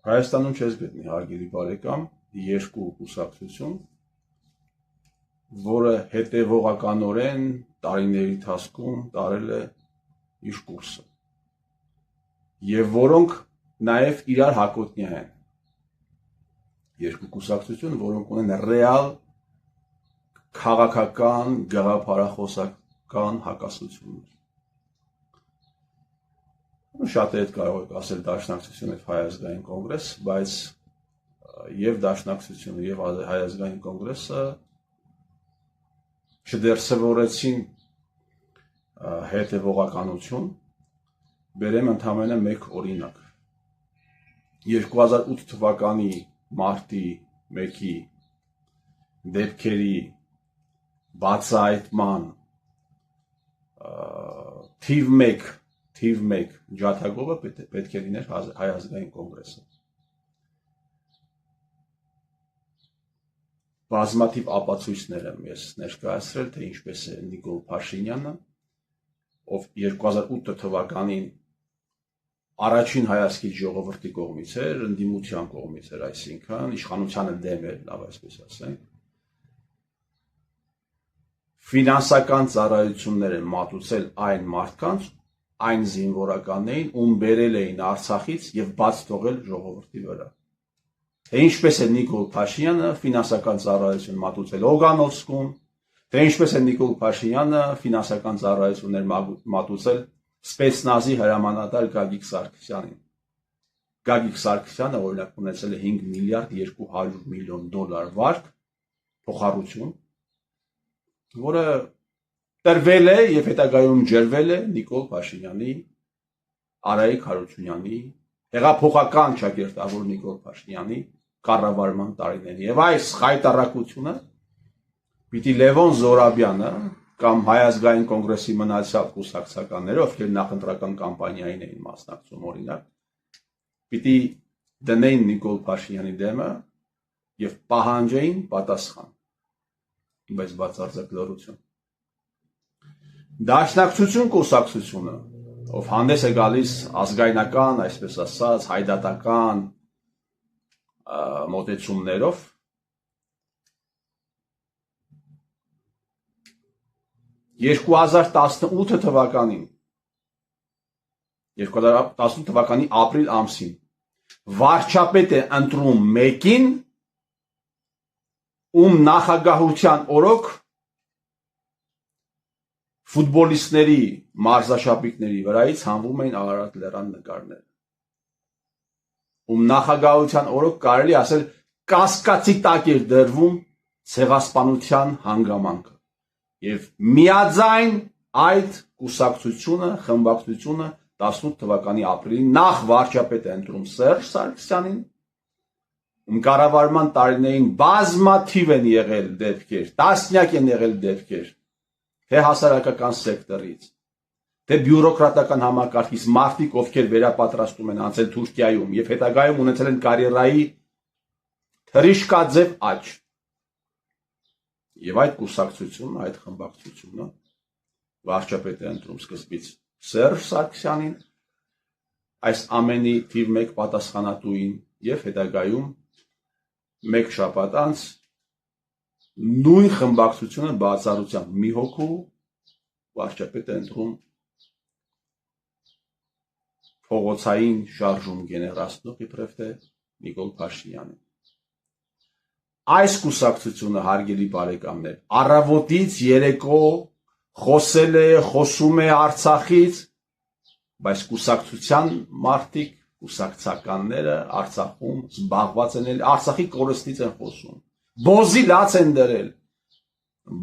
Հայաստանում չես գտնի հարգելի բարեկամ երկու կուսակցություն, որը հետևողականորեն տարիների ընթացքում տարել է իր կուրսը եւ որոնք նաեւ իրար հակոտնյա են։ Երկու կուսակցություն, որոնք ունեն ռեալ քաղաքական, գաղափարախոսական հակասություններ։ Շատերդ կարող եք ասել Դաշնակցություն եւ Հայ ազգային կոնգրես, բայց եւ Դաշնակցությունը եւ Հայ ազգային կոնգրեսը չդերսևորեցին հետևողականություն։ Բերեմ ընդամենը մեկ օրինակ։ 2008 թվականի մարտի 1-ի դեպքերի բացահայտման թիվ 1 ջատագովը պետք է լիներ Հայ ազգային կոնգրեսը։ Բազմաթիվ ապացույցներ եմ ես ներկայացրել, թե ինչպես է Նիկոլ Փաշինյանը, ով 2008 թվականին առաջին հայացքի ժողովրդի կողմից էր, ընդդիմության կողմից էր, այսինքն իշխանությանը դեմ էր, լավ այսպես ասենք, ֆինանսական ծառայություններ են մատուցել այն մարդկանց, այն զինվորականներին, ում բերել էին Արցախից եւ բաց թողել ժողովրդի վրա։ Թե ինչպես է Նիկոլ Փաշինյանը ֆինանսական ծառայություն մատուցել Օգանովսկում, թե ինչպես է Նիկոլ Փաշինյանը ֆինանսական ծառայություններ մատուցել Սպեցնազի հրամանատար Գագիկ Սարգսյանին։ Գագիկ Սարգսյանը օրինակ ունեցել է 5 միլիարդ 200 միլիոն դոլար վարկ փոխառություն, որը տրվել է եւ հետագայում ջրվել է Նիկոլ Փաշինյանի, Արայիկ Հարությունյանի, հեղափոխական ճակերտավոր Նիկոլ Փաշինյանի կառավարման տարիներին։ Եվ այս խայտառակությունը պիտի Լևոն Զորաբյանը կամ Հայ ազգային կոնգրեսի մնացյալ կուսակցականները, ովքեր նախընտրական կամպանիային էին մասնակցում, օրինակ, պիտի դնեին Նիկոլ Փաշինյանի դեմը եւ պահանջեին պատասխան։ Բայց բացարձակ լռություն։ Դաշնակցություն կուսակցությունը, ով հանդես է գալիս ազգայնական, այսպես ասած, հայդատական մոտեցումներով, թվականին 2018 թվականի ապրիլ ամսին վարչապետ է ընտրում մեկին, ում նախագահության օրոք ֆուտբոլիստների մարզաշապիկների վրայից հանվում էին Արարատ լեռան նկարները, ում նախագահության օրոք կարելի ասել կասկածի տակ էր դրվում ցեղասպանության հանգամանքը եւ միաձայն այդ կուսակցությունը, խմբակցությունը 18 թվականի ապրիլին նախ վարչապետ է ընտրում Սերժ Սարգսյանին, ում կառավարման տարիներին բազմաթիվ են եղել դեպքեր, տասնյակ են եղել դեպքեր, թե հասարակական սեկտորից, թե բյուրոկրատական համակարգից, մարդիկ, ովքեր վերապատրաստում են անցել Թուրքիայում եւ հետագայում ունեցել են կարիերայի թրիշկաձև աճ։ Եվ այդ կուսակցությունը, այդ խմբակցությունը վարչապետ է ընտրում սկզբից Սերժ Սարգսյանին, այս ամենի թիվ 1 պատասխանատուին եւ հետագայում մեկ շաբաթ անց նույն խմբակցությունը բացառությամբ մի հոգու վարչապետ է ընտրում փողոցային շարժում գեներացնող իբրև թե Նիկոլ Փաշինյանին։ Այս կուսակցությունը, հարգելի բարեկամներ, առավոտից երեկո խոսել է, խոսում է Արցախից, բայց կուսակցության մարդիկ, կուսակցականները Արցախում զբաղված են, Արցախի կորստից են խոսում, բոզի լաց են դրել,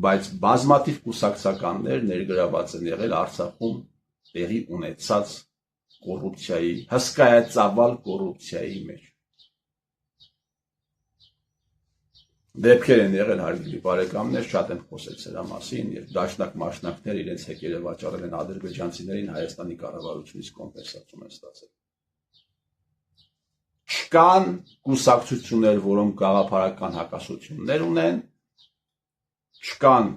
բայց բազմաթիվ կուսակցականներ ներգրաված են եղել Արցախում տեղի ունեցած կոռուպցիայի, հսկայածավալ կոռուպցիայի մեջ։ Դեպքեր են եղել, հարգելի բարեկամներ, շատ են խոսել սրա մասին, եւ դաշնակ մասնակցներ իրենց հեկերը վաճառել են ադրբեջանցիներին, Հայաստանի կառավարությունից կոմպենսացիա են ստացել։ Չկան կուսակցություններ, որոնք գաղափարական հակասություններ ունեն, չկան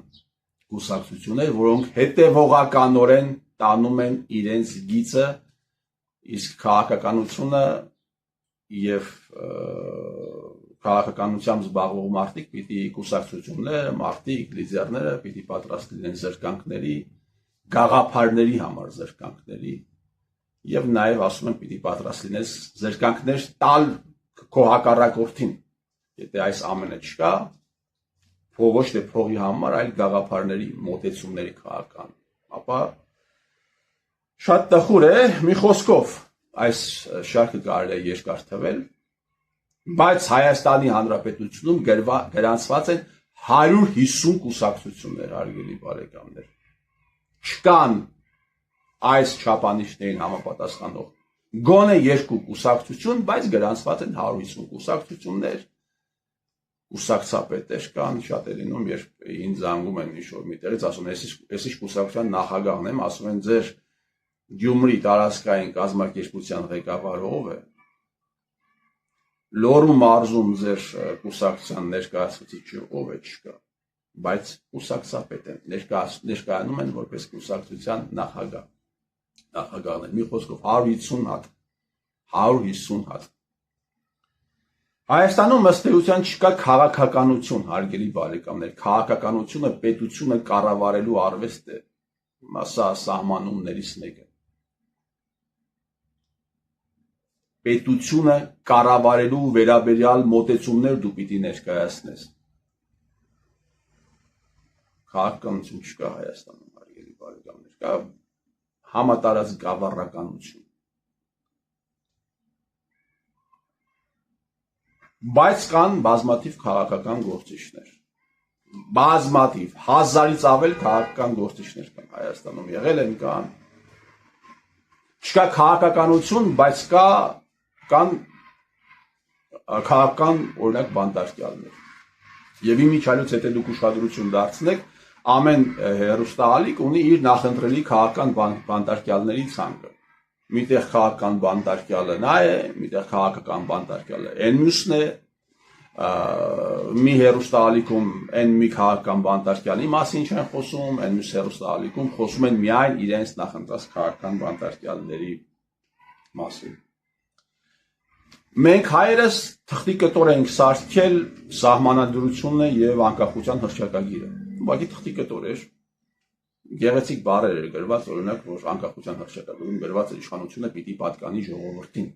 կուսակցություններ, որոնք հետևողականորեն տանում են իրենց գիծը, իսկ քաղաքականությունը եւ քաղաքականությամբ զբաղվող մարդիկ պիտի կուսակցությունները, մարդիկ, լիդերները պիտի պատրաստ լինեն զրկանքների, գաղափարների համար զրկանքների եւ նաեւ ասում են պիտի պատրաստ լինես զրկանքներ տալ քո հակառակորդին։ Եթե այս ամենը չկա, ոչ թե փողի համար, այլ գաղափարների մոտեցումների քաղաքական, ապա շատ տխուր է, մի խոսքով այս շարքը կարելի է երկար թվել, բայց Հայաստանի Հանրապետությունում գրանցված են 150 կուսակցություններ, հարգելի բարեկամներ։ Չկան այս չափանիշներին համապատասխանող գոնե երկու կուսակցություն, բայց գրանցված են 150 կուսակցություններ, կուսակցապետեր կան, շատ է լինում, երբ ինձ զանգում են ինչ-որ միտեղից, ասում են, ես ինչ կուսակցության նախագահն եմ, ասում են, ձեր Գյումրի տարածքային կազմակերպության ղեկավարը ով է։ Լոռու մարզում ձեր կուսակցության ներկայացուցիչը ով է, չկա, բայց կուսակցապետ են, ներկայանում են որպես կուսակցության նախագահն են, մի խոսքով 150 հատ։ Հայաստանում ըստ էության չկա քաղաքականություն, հարգելի բարեկամներ, քաղաքականությունը պետությունը կառավարելու արվեստ է, սա սահմանումներից մեկը։ Պետությունը կառավարելու վերաբերյալ մոտեցումներ դու պիտի ներկայացնես։ Քաղաքականություն չկա Հայաստանում, հարգելի բարեկամներ, կա համատարած գավառականություն։ Բայց կան բազմաթիվ քաղաքական գործիչներ, բազմաթիվ, 1000-ից ավել քաղաքական գործիչներ կան Հայաստանում, եղել են, կան, չկա քաղաքականություն, բայց կան քաղաքական օրինակ բանտարկյալներ։ Եվ իմիջիայլոց եթե դուք ուշադրություն դարձնեք, ամեն հեռուստաալիք ունի իր նախընտրելի քաղաքական բանտարկյալների ցանկը։ Միտեղ քաղաքական բանտարկյալը նա է, միտեղ քաղաքական բանտարկյալը այն մյուսն է, մի հեռուստաալիքում այն մի քաղաքական բանտարկյալի մասին չեն խոսում, այն մյուս հեռուստաալիքում խոսում են միայն իրենց նախընտրած քաղաքական բանտարկյալների մասին։ Մենք հայերս թղթի կտոր ենք սարքել սահմանադրությունը եւ անկախության հռչակագիրը։ Ուղղակի թղթի կտոր էր, գեղեցիկ բառեր էր գրված, օրինակ, որ անկախության հռչակագրում գրված էր իշխանությունը պիտի պատկանի ժողովրդին։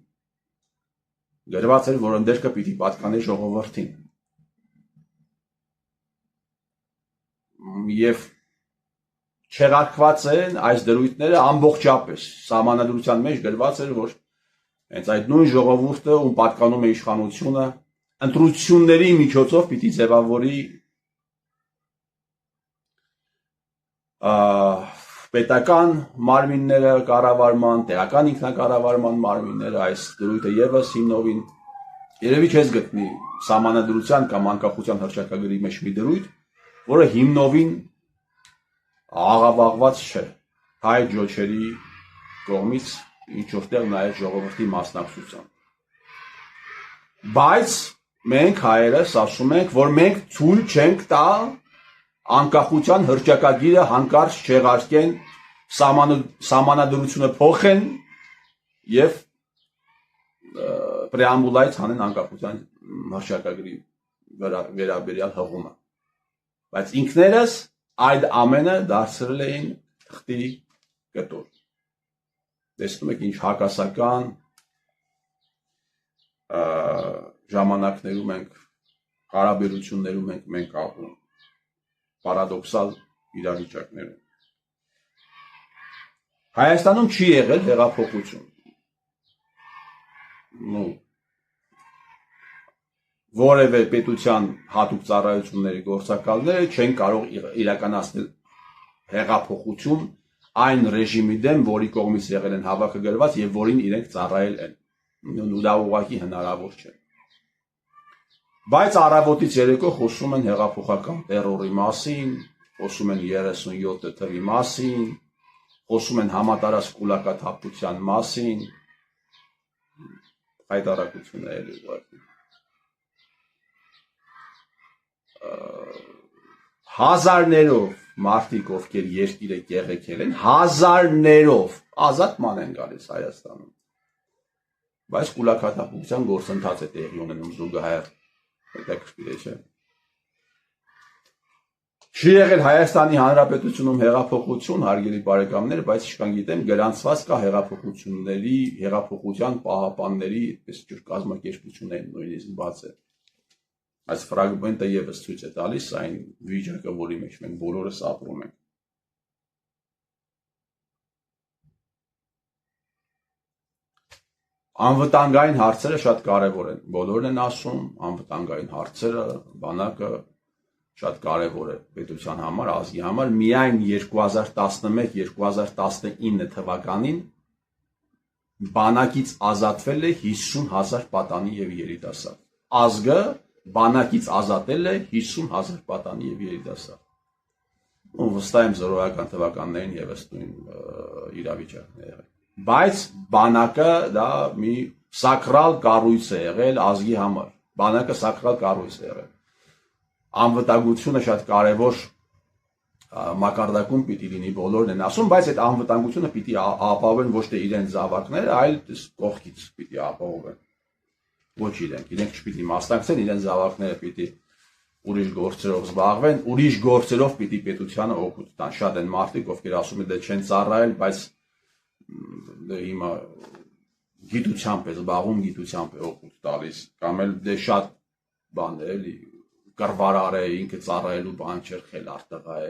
Գրված էր, որ ընդերքը պիտի պատկանի ժողովրդին։ Եվ չեղարկված են այս դրույթները ամբողջապես։ Սահմանադրության մեջ գրված էր, որ հենց այդ նույն ժողովուրդը, ում պատկանում է իշխանությունը, ընտրությունների միջոցով պիտի ձևավորի պետական մարմինները կառավարման, տեղական ինքնակառավարման մարմինները, այս դրույթը եւս հիմնովին երևի չես գտնի սահմանադրության կամ անկախության հռչակագրի մեջ մի դրույթ, որը հիմնովին աղավաղված չէ հայ ջոչերի կողմից ինչ որտեղ նաև ժողովրդի մասնակցությամբ։ Բայց մենք հայերս ասում ենք, որ մենք թույլ չենք տա անկախության հռչակագիրը հանկարծ չեղարկեն, սահմանադրությունը փոխեն եւ պրեամբուլայից հանեն անկախության հռչակագրի վերաբերյալ հղումը։ Բայց ինքներս այդ ամենը դարձրել էին թղթի կտոր։ Տեսնում եք ինչ հակասական ժամանակներում ենք, հարաբերություններում ենք մենք ապրում, պարադոքսալ իրավիճակներում։ Հայաստանում չի եղել հեղափոխություն։ Որևէ պետության հատուկ ծառայությունների գործակալները չեն կարող իրականացնել հեղափոխություն այն ռեժիմի դեմ, որի կողմից եղել են հավաքը գրված եւ որին իրենք ծառայել են։ Դա ուղղակի հնարավոր չէ։ Բայց առավոտից երեկո խոսում են հեղափոխական տերորի մասին, խոսում են 37 թվի մասին, խոսում են համատարած կուլակաթափության մասին, հայտարարություն է էլի ուղղակի։ Հազարներով մարդիկ, ովքեր երկիրը կեղեքել են, հազարներով ազատման են գալիս Հայաստանում։ բայց կուլակաթափության գործընթաց է տեղի ունենում զուգահեռ, հետաքրքիր է, չէ՞։ Չի եղել Հայաստանի Հանրապետությունում հեղափոխություն, հարգելի բարեկամներ, բայց ինչքան գիտեմ, գրանցված կա հեղափոխության պահապանների այդպես ջուր կազմակերպություններ նույնիսկ բաց է։ Այս ֆրագմենտը եւս ցույց է տալիս այն վիճակը, որի մեջ մենք բոլորս ապրում ենք։ Անվտանգային հարցերը շատ կարևոր են։ Բոլորն են ասում, անվտանգային հարցերը, բանակը շատ կարևոր է պետության համար, ազգի համար, միայն 2011-2019 թվականին բանակից ազատվել է 50,000 պատանի եւ երիտասարդ։ Ազգը բանակից ազատել է 50,000 պատանի եւ երիտասարդ։ Ու վստահ եմ զորոյական թվականներին եւս նույն իրավիճակն է եղել։ Բայց բանակը դա մի սակրալ կառույց է եղել ազգի համար։ Բանակը սակրալ կառույց է եղել։ Անվտանգությունը շատ կարևոր մակարդակում պիտի լինի, բոլորն են ասում, բայց այդ անվտանգությունը պիտի ապահովեն ոչ թե իրենց զավակները, այլ կողքից պիտի ապահովեն։ Ոչ իրենք չպիտի մասնակցեն, իրենց զավակները պիտի ուրիշ գործերով զբաղվեն, ուրիշ գործերով պիտի պետությանը օգուտ տան։ Շատ են մարդիկ, ովքեր ասում են դե չեն ծառայել, բայց հիմա գիտությամբ է զբաղվում, գիտությամբ է օգուտ տալիս, կամ էլ դե շատ բան է, էլի կռվարար է, ինքը ծառայելու բան չէր, խելար տղա է,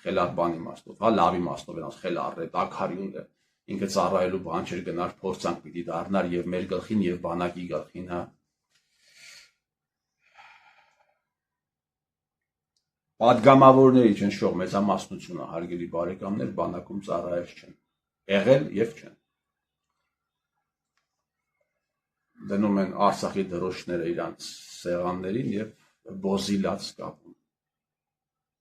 խելար բան իմաստով, հա լավ իմաստով են ասում, խելար է, տաքարյուն է, ինքը ծառայելու բան չէր, գնար փորձանք պիտի դառնար եւ մեր գլխին եւ բանակի գլխին, հա։ Պատգամավորների ճնշող մեծամասնությունը, հարգելի բարեկամներ, բանակում ծառայել չեն, եղել եւ չեն։ Դնում են Արցախի դրոշները իրանց սեղաններին եւ բոզիլած կապում։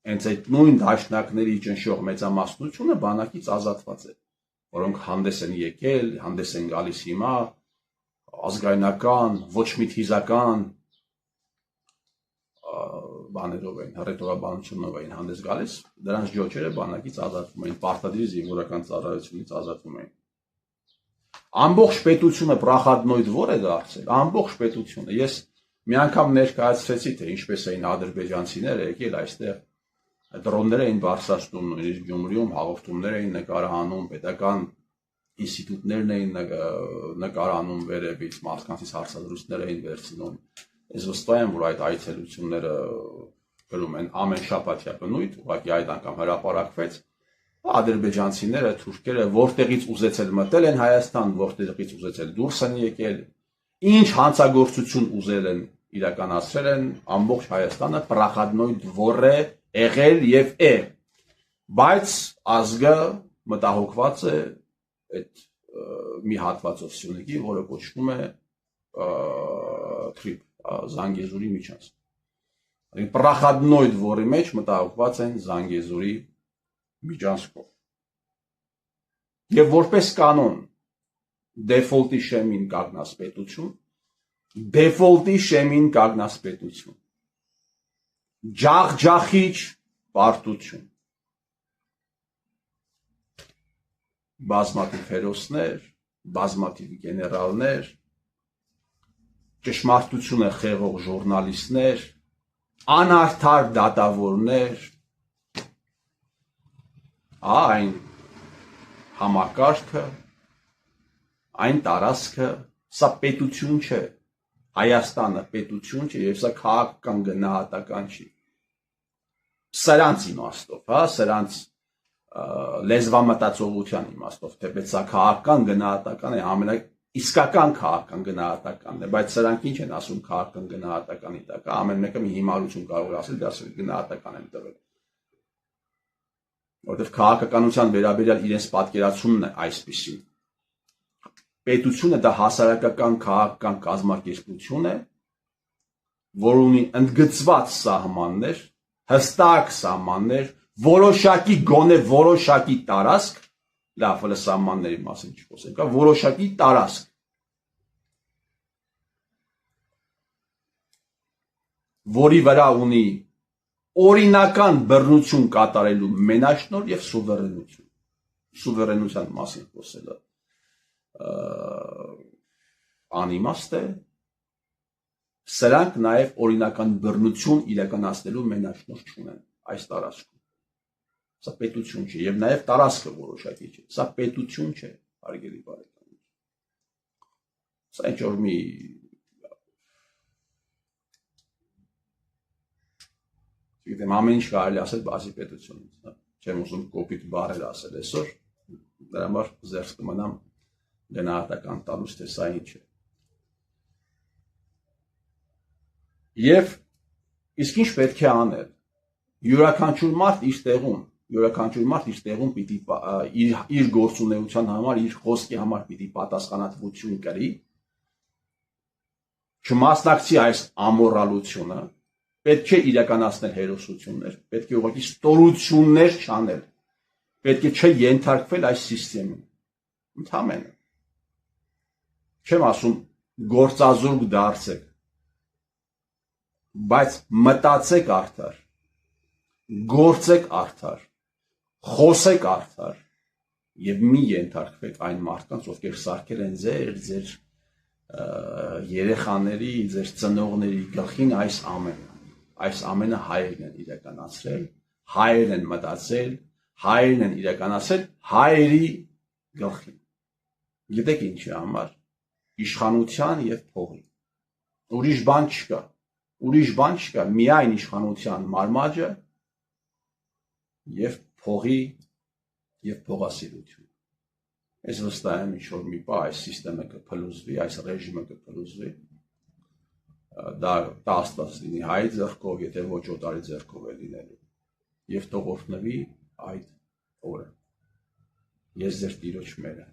Հենց այդ նույն դաշնակների ճնշող մեծամասնությունը բանակից ազատված է, որոնք հանդես են եկել, հանդես են գալիս հիմա, ազգայնական, ոչ մի թիզական բաներով էին, հռետորաբանությունով էին հանդես գալիս, դրանց ջոջերը բանակից ազատվում էին, պարտադիր զինվորական ծառայությունից ազատվում էին։ Ամբողջ պետությունը պրախադնոյդ որ է դարձել, ամբողջ պետությունը։ Ես մի անգամ ներկայացրեցի, թե ինչպես էին ադրբեջանցիները եկել այստեղ, դրոններ էին բարձրացնում, նույնիսկ Գյումրիում հաղորդումներ էին նկարահանում, պետական ինստիտուտներն էին նկարահանում վերևից, մարդկանցից հարցազրույցներ էին վերցնում։ Ես վստահ եմ, որ այդ այցելությունները գրում են ամեն շաբաթյա բնույթ, ուղղակի այդ անգամ հրապարակվեց։ Ադրբեջանցիները, թուրքերը որտեղից ուզեցել մտել են Հայաստան, որտեղից ուզեցել դուրս են եկել, ինչ հանցագործություն ուզել են իրականացրել են, ամբողջ Հայաստանը պրախադնոյդ որ է եղել եւ է, բայց ազգը մտահոգված է այդ մի հատվածով Սյունիքի, որը կոչվում է թրիփ, Զանգեզուրի միջանցք։ Պրախադնոյդ որի մեջ մտահոգված են Զանգեզուրի միջանցքով։ Եվ որպես կանոն դեֆոլտի շեմին կանգնած պետություն, դեֆոլտի շեմին կանգնած պետություն, ջախջախիչ պարտություն, բազմաթիվ հերոսներ, բազմաթիվ գեներալներ, ճշմարտությունը խեղող ժուրնալիստներ, անարդար դատավորներ, այն համակարգը, այն տարածքը, սա պետություն չէ, Հայաստանը պետություն չէ եւ սա քաղաքական գնահատական չի։ Սրանց իմաստով, հա, սրանց լեզվամտածողության իմաստով, թեպետ սա քաղաքական գնահատական է, ամենաիսկական քաղաքական գնահատականն է, բայց սրանք ինչ են ասում քաղաքական գնահատականի տակ, ամեն մեկը մի հիմարություն կարող է ասել, դա գնահատական են տվել։ Որտեւ քաղաքականության վերաբերյալ իրենց պատկերացումն է այսպիսին։ Պետությունը դա հասարակական քաղաքական կազմակերպություն է, որ ունի ընդգծված սահմաններ, հստակ սահմաններ, որոշակի գոնե որոշակի տարածք, լավ, հələ սահմանների մասին չխոսենք, կա որոշակի տարածք, որի վրա ունի օրինական բռնություն կատարելու մենաշնորհ եւ սուվերենություն։ Սուվերենության մասին խոսելը անիմաստ է, սրանք նաև օրինական բռնություն իրականացնելու մենաշնորհ չունեն այս տարածքում։ Սա պետություն չէ եւ նաև տարածքը որոշակի չէ։ Սա պետություն չէ, հարգելի բարեկամներ։ Սա ինչ որ մի գիտեմ ամեն ինչ կարելի ասել բացի պետությունից, չեմ ուզում կոպիտ բառեր ասել այսօր, դրա համար զերծ կմնամ գնահատական տալուց, թե սա ինչ է։ Եվ իսկ ինչ պետք է անել։ Յուրաքանչյուր մարդ իր տեղում պիտի իր գործունեության համար, իր խոսքի համար պիտի պատասխանատվություն կրի, չմասնակցի այս ամորալությունը, պետք է իրականացնել հերոսություններ, պետք է ուղղակի ստորություններ չանել, պետք է չենթարկվել այս սիստեմին, ընդհանրապես, չեմ ասում գործազուրկ դարձեք, բայց մտածեք արդար, գործեք արդար, խոսեք արդար եւ մի ենթարկվեք այն մարդկանց, ովքեր սարքել են ձեր երեխաների, ձեր ծնողների գլխին այս ամենը հայերն են իրականացրել, հայերն են մտածել, հայերն են իրականացել հայերի գլխին։ Գիտեք ինչի համար, իշխանության եւ փողի։ Ուրիշ բան չկա, միայն իշխանության մարմաճը եւ փողի եւ փողասիրություն։ Ես վստահ եմ ինչ-որ մի բա այս սիստեմը կփլուզվի, այս ռեժիմը կփլուզվի, դա աստված լինի հայ ձեռքով, եթե ոչ օտարի ձեռքով է լինելու, եւ թող օրհնվի այդ օրը։ Ես ձեր տիրոջ մերը